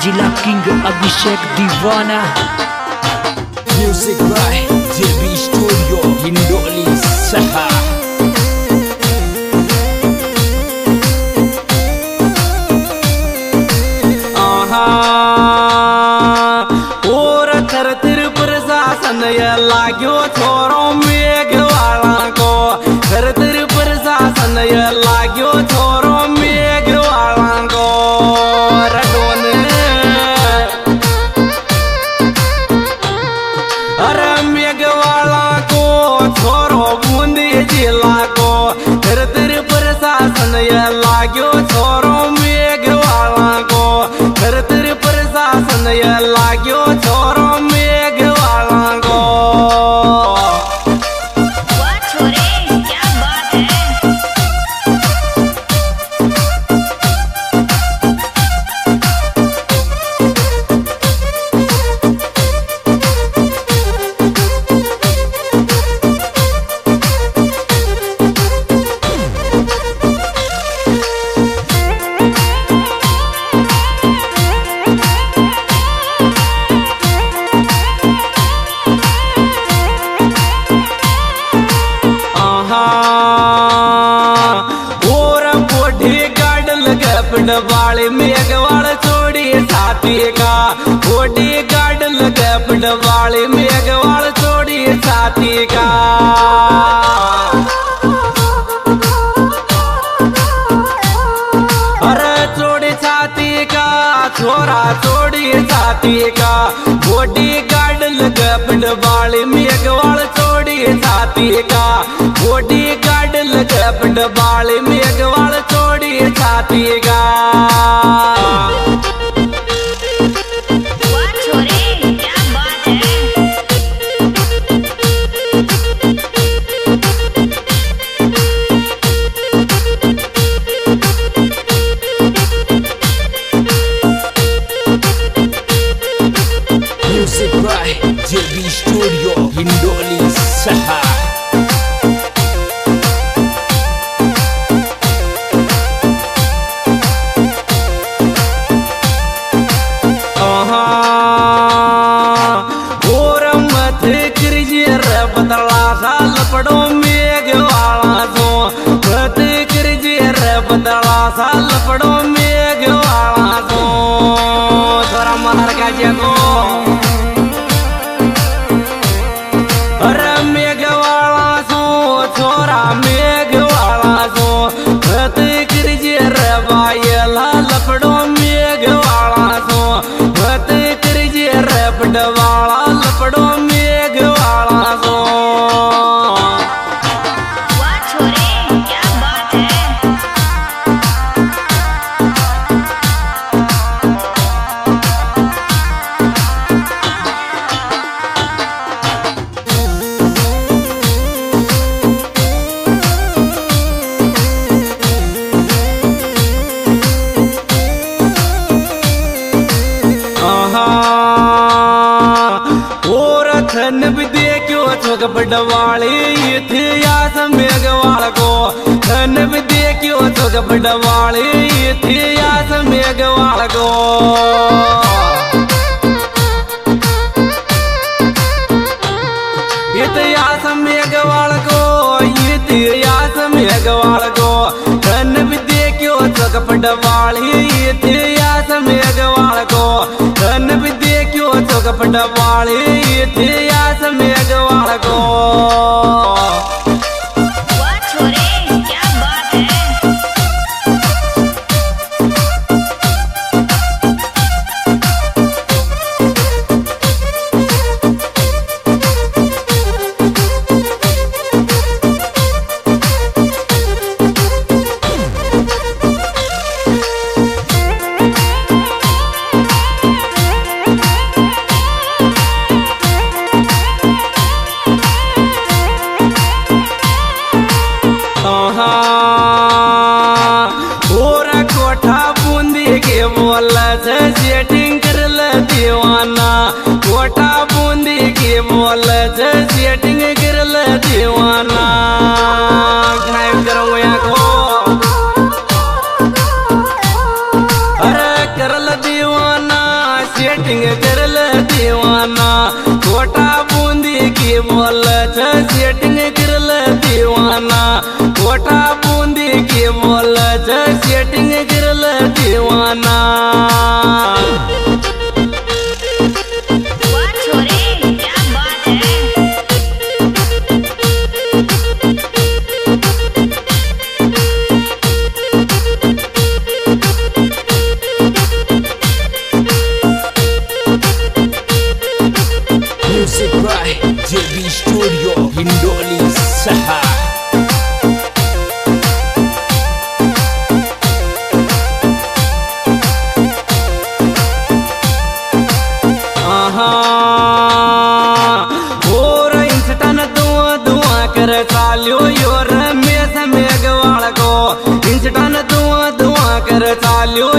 जिला king Abhishek Deewana. Music by JB studio Hindoli सहा। और थर तिर प्रशासन लाग्यो छोरो मेघवाला को, थर तिर प्रशासन लाग्यो छोरो मेघवाला को। अरे मेघवाला को छोरो बूंदी जिला को, थर तिर प्रशासन लाग्यो छोरो मेघवाला को, थर तिर प्रशासन लाग्यो छोरो मेघवाला को। वाह छोरे क्या बात है। पिंडवाले मेघवाल छोड़ी साथी का, बॉडी गार्ड लगे पिंडवाले मेघवाल छोड़ी साथी का। अरे छोड़ी छाती का छोरा छोड़ी छाती का, बॉडी गार्ड लगे पिंडवाले मेघवाल छोड़ी छाती का, बॉडी गार्ड लगे पिंडवाले मेघवाल छोड़ी छाती का। वाह छोरे क्या बात है। Music by JB studio Hindoli सहा। बदला साल पड़ो मेघवाला सो, मत करजे रे बदला साल पड़ो मेघवाला सो। छोरा मार का जगो अरे मेघवाला सो, छोरा मेघवाला सो, मत करजे रे भाई लाल पड़ो मेघवाला सो, मत करजे रे बड़वाला लपड़ो मेघवाला सो। वाह छोरे क्या बात है। धन भी देखो छोक बड़वाले इतिहास मेघवाल को, धन भी देखो छोक बड़वाले इतिहास मेघवाल को। इतिहास मेघवाल को, इतिहास मेघवाल को, धन भी देखो छोक बड़वाले इतिहास मेघवाल को, धन भी देखो छोक बड़वाले इतिहास मेघवाल को। वाह छोरे क्या बात है। सेटिंग कर ले दीवाना, कोटा बूंदी के बोल सेटिंग कर ले दीवाना। करो या को अरे कर ले दीवाना के बोल सेटिंग करल दीवाना कोठा बूंदी के बोल सेटिंग करल दीवाना Music by JB Studio Hindoli Saha. और इंस्टन धुआं कर चाल्यो यो रमेश मेघवाल को इंस्टन धुआं कर चाल्यो